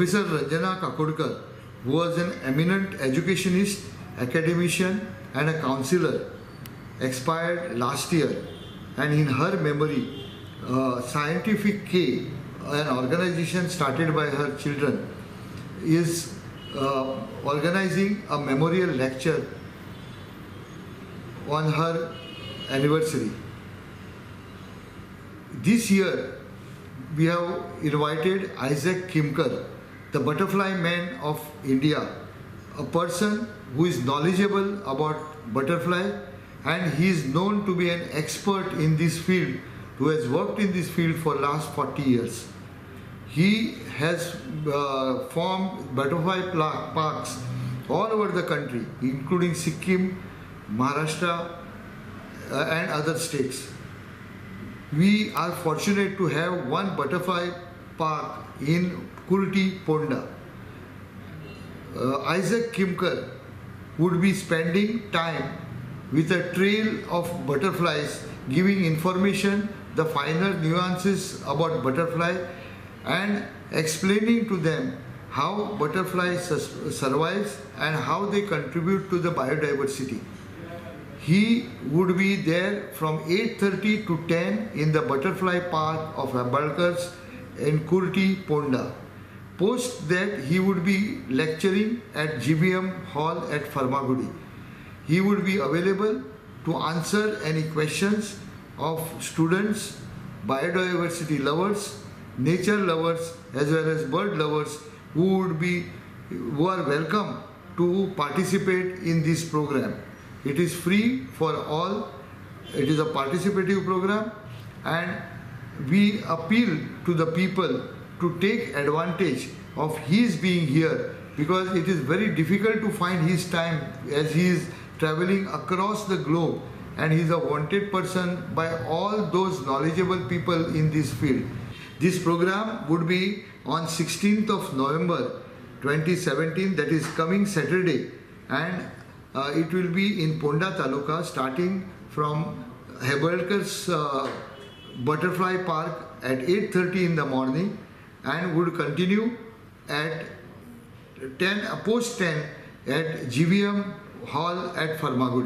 Professor Ranjana Kakodkar, who was an eminent educationist, academician and a counselor, expired last year, and in her memory, Scientific K, an organization started by her children, is organizing a memorial lecture on her anniversary. This year, we have invited Isaac Kimker, the butterfly man of India, a person who is knowledgeable about butterfly, and he is known to be an expert in this field, who has worked in this field for last 40 years. He has formed butterfly parks all over the country, including Sikkim, Maharashtra and other states. We are fortunate to have one butterfly park in Kurti, Ponda. Isaac Kimker would be spending time with a trail of butterflies, giving information, the finer nuances about butterfly, and explaining to them how butterfly survives and how they contribute to the biodiversity. He would be there from 8:30 to 10 in the butterfly park of Hebalkars in Kurti, Ponda. Post that, he would be lecturing at GBM Hall at Farmagudi. He would be available to answer any questions of students, biodiversity lovers, nature lovers, as well as bird lovers who are welcome to participate in this program. It is free for all. It is a participative program, and we appeal to the people to take advantage of his being here, because it is very difficult to find his time as he is traveling across the globe, and he is a wanted person by all those knowledgeable people in this field. This program would be on 16th of November 2017, that is coming Saturday, and it will be in Ponda Taluka, starting from Hebalkars Butterfly Park at 8:30 in the morning, and would continue at post 10 at GVM Hall at Farmagudi.